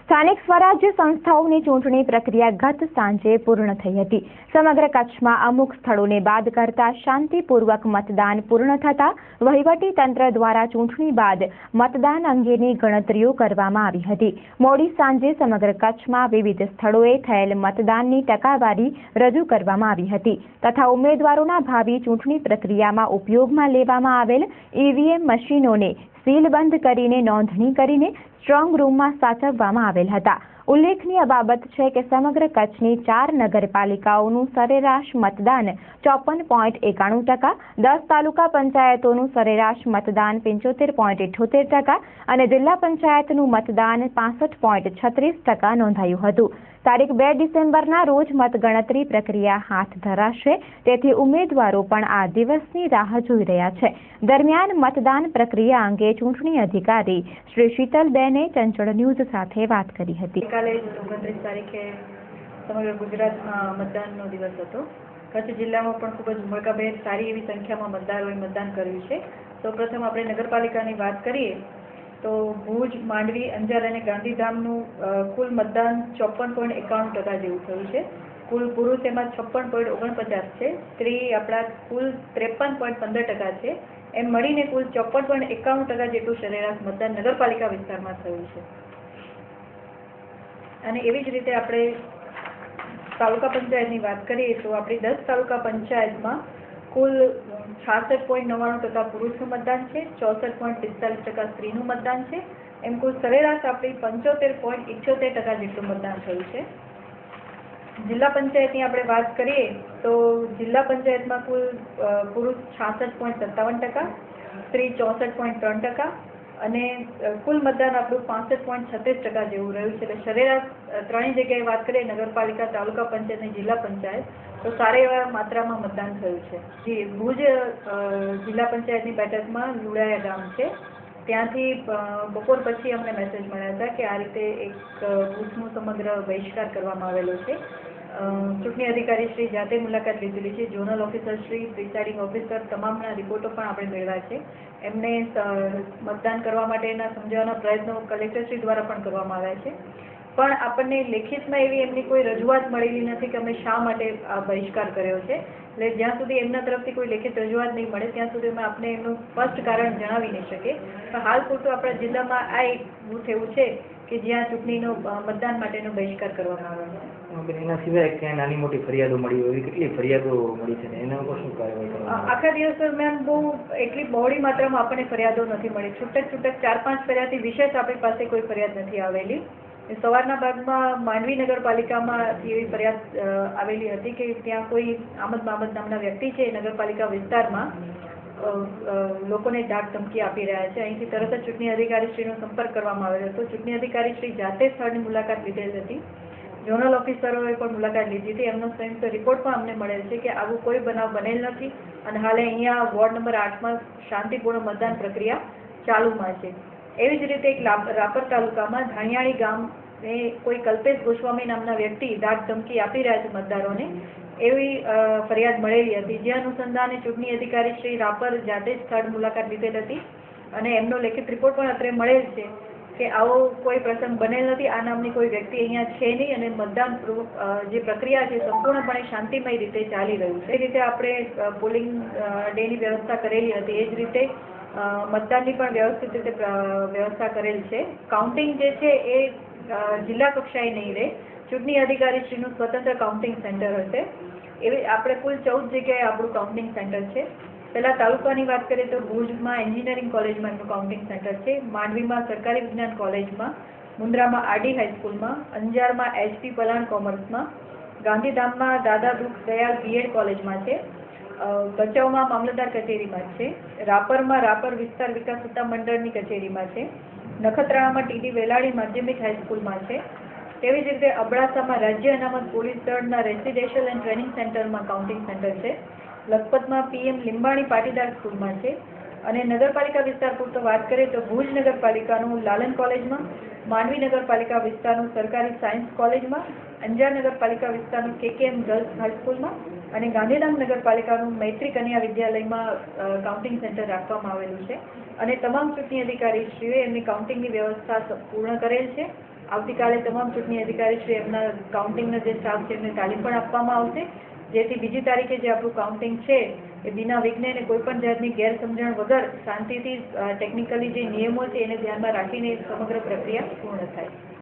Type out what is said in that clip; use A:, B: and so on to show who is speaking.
A: સ્થાનિક સ્વરાજ્ય સંસ્થાઓની ચૂંટણી પ્રક્રિયા ગત સાંજે પૂર્ણ થઈ હતી. સમગ્ર કચ્છમાં અમુક સ્થળોને બાદ કરતા શાંતિપૂર્વક મતદાન પૂર્ણ થતા વહીવટી તંત્ર દ્વારા ચૂંટણી બાદ મતદાન અંગેની ગણતરીઓ કરવામાં આવી હતી. મોડી સાંજે સમગ્ર કચ્છમાં વિવિધ સ્થળોએ થયેલ મતદાનની ટકાવારી રજૂ કરવામાં આવી હતી તથા ઉમેદવારોના ભાવિ ચૂંટણી પ્રક્રિયામાં ઉપયોગમાં લેવામાં આવેલ ઈવીએમ મશીનોને સીલબંધ કરીને નોંધણી કરીને સ્ટ્રોંગ રૂમમાં સાચવવામાં આવેલ હતા. ઉલ્લેખનીય બાબત છે કે સમગ્ર કચ્છની 4 નગરપાલિકાઓનું સરેરાશ મતદાન 54.91%, 10 તાલુકા પંચાયતોનું સરેરાશ મતદાન 75.78% અને જિલ્લા પંચાયતનું મતદાન 65.36% નોંધાયું હતું. તારીખ 2 ડિસેમ્બરના રોજ મતગણતરી પ્રક્રિયા હાથ ધરાશે, તેથી ઉમેદવારો પણ આ દિવસની રાહ જોઈ રહ્યા છે. દરમિયાન મતદાન પ્રક્રિયા અંગે ચૂંટણી અધિકારી શ્રી શીતલબેને ચંચળ ન્યૂઝ સાથે વાત કરી હતી.
B: ગઈકાલે 29 તારીખે સમગ્ર ગુજરાતમાં મતદાનનો દિવસ હતો. કચ્છ જિલ્લામાં પણ ખૂબ જ ઉમળકાભેર સારી એવી સંખ્યામાં મતદારોએ મતદાન કર્યું છે. સૌપ્રથમ આપણે નગરપાલિકાની વાત કરીએ તો ભુજ, માંડવી, અંજાર અને ગાંધીધામનું કુલ મતદાન 54.91% જેવું થયું છે. કુલ પુરુષ એમાં 56.49% છે, સ્ત્રી આપણા કુલ 53.15% છે. એમ મળીને કુલ 54.91% જેટલું સરેરાશ મતદાન નગરપાલિકા વિસ્તારમાં થયું છે. અને એવી જ રીતે આપણે તાલુકા પંચાયતની વાત કરીએ તો આપણી 10 તાલુકા પંચાયતમાં કુલ 66.99% પુરુષનું મતદાન છે, 64.45% સ્ત્રીનું મતદાન છે. એમ કુલ સરેરાશ આપણી 75.78% જેટલું મતદાન થયું છે. જિલ્લા પંચાયતની આપણે વાત કરીએ તો જિલ્લા પંચાયતમાં કુલ પુરુષ 66.57%, સ્ત્રી 64.3% અને કુલ મતદાન આપણું 65.36% જેવું રહ્યું છે. એટલે સરેરાશ ત્રણેય જગ્યાએ વાત કરીએ, નગરપાલિકા, તાલુકા પંચાયત અને જિલ્લા પંચાયત, તો સારા એવા માત્રામાં મતદાન થયું છે. ભુજ જિલ્લા પંચાયતની બેઠકમાં લુડાયા ગામ છે, ત્યાંથી બપોર પછી અમને મેસેજ મળ્યા હતા કે આ રીતે એક બૂથનો સમગ્ર બહિષ્કાર કરવામાં આવેલો છે. ચૂંટણી અધિકારી શ્રી જાતે મુલાકાત લીધેલી છે. Zonal officer Shri, presiding officer, તમામના રિપોર્ટો પણ આપણે મેળવ્યા છે. એમને મતદાન કરવા માટેના સમજાવવાના પ્રયત્નો કલેક્ટરશ્રી દ્વારા પણ કરવામાં આવ્યા છે. પણ આપણને લેખિતમાં એવી એમની કોઈ રજૂઆત મળેલી નથી કે અમે શા માટે આ બહિષ્કાર કર્યો છે. એટલે જ્યાં સુધી એમના તરફથી કોઈ લેખિત રજૂઆત નહીં મળે ત્યાં સુધી અમે આપણે એમનું સ્પષ્ટ કારણ જણાવી નહીં શકીએ. પણ હાલ પૂરતું આપણા જિલ્લામાં આ એક બૂથ એવું છે કે જ્યાં ચૂંટણીનો મતદાન માટેનો બહિષ્કાર કરવામાં આવ્યો છે.
C: એના સિવાય ક્યાંય નાની મોટી ફરિયાદો મળી હોય, કેટલી ફરિયાદો મળી છે, એના ઉપર શું કાર્યવાહી કરવામાં?
B: આખા દિવસ દરમિયાન બહુ એટલી બહોળી માત્રામાં આપણને ફરિયાદો નથી મળી. છૂટક 4-5 ફરિયાદથી વિશેષ આપણી પાસે કોઈ ફરિયાદ નથી આવેલી. સવારના ભાગમાં માંડવી નગરપાલિકામાં એવી ફરિયાદ આવેલી હતી કે ત્યાં કોઈ આમદ મામદ નામના વ્યક્તિ છે નગરપાલિકા વિસ્તારમાં લોકોને ધાક ધમકી આપી રહ્યા છે. અહીંથી તરત જ ચૂંટણી અધિકારીશ્રીનો સંપર્ક કરવામાં આવેલો હતો. ચૂંટણી અધિકારીશ્રી જાતે સ્થળની મુલાકાત લીધેલી હતી. ઝોનલ ઓફિસરોએ પણ મુલાકાત લીધી હતી. એમનો સંયુક્ત રિપોર્ટ પણ અમને મળેલ છે કે આવું કોઈ બનાવ બનેલ નથી અને હાલે અહીંયા વોર્ડ નંબર 8માં શાંતિપૂર્ણ મતદાન પ્રક્રિયા ચાલુમાં છે. એવી જ રીતે એક રાપર તાલુકામાં ધાણિયાળી ગામ કોઈ કલ્પેશ ગોસ્વામી નામના વ્યક્તિ ધાક ધમકી આપી રહ્યા છે મતદારોને, એવી ફરિયાદ મળેલી હતી. જે અનુસંધાને ચૂંટણી અધિકારી શ્રી રાપર જાતે જ સ્થળ મુલાકાત લીધેલ હતી અને એમનો લેખિત રિપોર્ટ પણ અત્રે મળેલ છે કે આવો કોઈ પ્રસંગ બનેલ નથી, આ નામની કોઈ વ્યક્તિ અહીંયા છે નહીં અને મતદાન જે પ્રક્રિયા છે સંપૂર્ણપણે શાંતિમય રીતે ચાલી રહ્યું છે. એ રીતે આપણે પોલિંગ ડેની વ્યવસ્થા કરેલી હતી. એ જ રીતે મતદાનની પણ વ્યવસ્થિત રીતે વ્યવસ્થા કરેલ છે. કાઉન્ટિંગ જે છે એ જિલ્લા કક્ષાએ નહીં રહે, ચૂંટણી અધિકારીશ્રીનું સ્વતંત્ર કાઉન્ટિંગ સેન્ટર હશે. એવી આપણે કુલ 14 જગ્યાએ આપણું કાઉન્ટિંગ સેન્ટર છે. પહેલાં તાલુકાની વાત કરીએ તો ભુજમાં એન્જિનિયરિંગ કોલેજમાં એમનું કાઉન્ટિંગ સેન્ટર છે, માંડવીમાં સરકારી વિજ્ઞાન કોલેજમાં, મુન્દ્રામાં આરડી હાઈસ્કૂલમાં, અંજારમાં HP પલાણ કોમર્સમાં, ગાંધીધામમાં દાદા દુખ દયાળ BEd કોલેજમાં છે, ભચાઉમાં મામલતદાર કચેરીમાં છે, રાપરમાં રાપર વિસ્તાર વિકાસ સત્તા મંડળની કચેરીમાં છે, નખત્રાણામાં TD વેલાડી માધ્યમિક હાઈસ્કૂલમાં છે. તેવી જ રીતે અબડાસામાં રાજ્ય અનામત પોલીસ દળના રેસિડેન્શિયલ એન્ડ ટ્રેનિંગ સેન્ટરમાં કાઉન્ટિંગ સેન્ટર છે, લખપતમાં PM લીંબાણી પાટીદાર સ્કૂલમાં છે. અને નગરપાલિકા વિસ્તાર પૂરતો વાત કરીએ તો ભુજ નગરપાલિકાનું લાલન કોલેજમાં, માંડવી નગરપાલિકા વિસ્તારનું સરકારી સાયન્સ કોલેજમાં, અંજાર નગરપાલિકા વિસ્તારનું KKM ગર્લ્સ હાઈસ્કૂલમાં અને ગાંધીધામ નગરપાલિકાનું મૈત્રી કન્યા વિદ્યાલયમાં કાઉન્ટિંગ સેન્ટર રાખવામાં આવેલું છે. અને તમામ ચૂંટણી અધિકારીશ્રીઓએ એમની કાઉન્ટિંગની વ્યવસ્થા પૂર્ણ કરેલ છે. આવતીકાલે તમામ ચૂંટણી અધિકારીશ્રી એમના કાઉન્ટિંગનો જે સ્ટાફ છે એમને તાલીમ પણ આપવામાં આવશે, જેથી બીજી તારીખે જે આપણું કાઉન્ટિંગ છે એ વિના વિઘ્ને અને કોઈ પણ જાતની ગેરસમજણ વગર શાંતિથી ટેકનિકલી જે નિયમો છે એને ધ્યાનમાં રાખીને સમગ્ર પ્રક્રિયા પૂર્ણ થાય.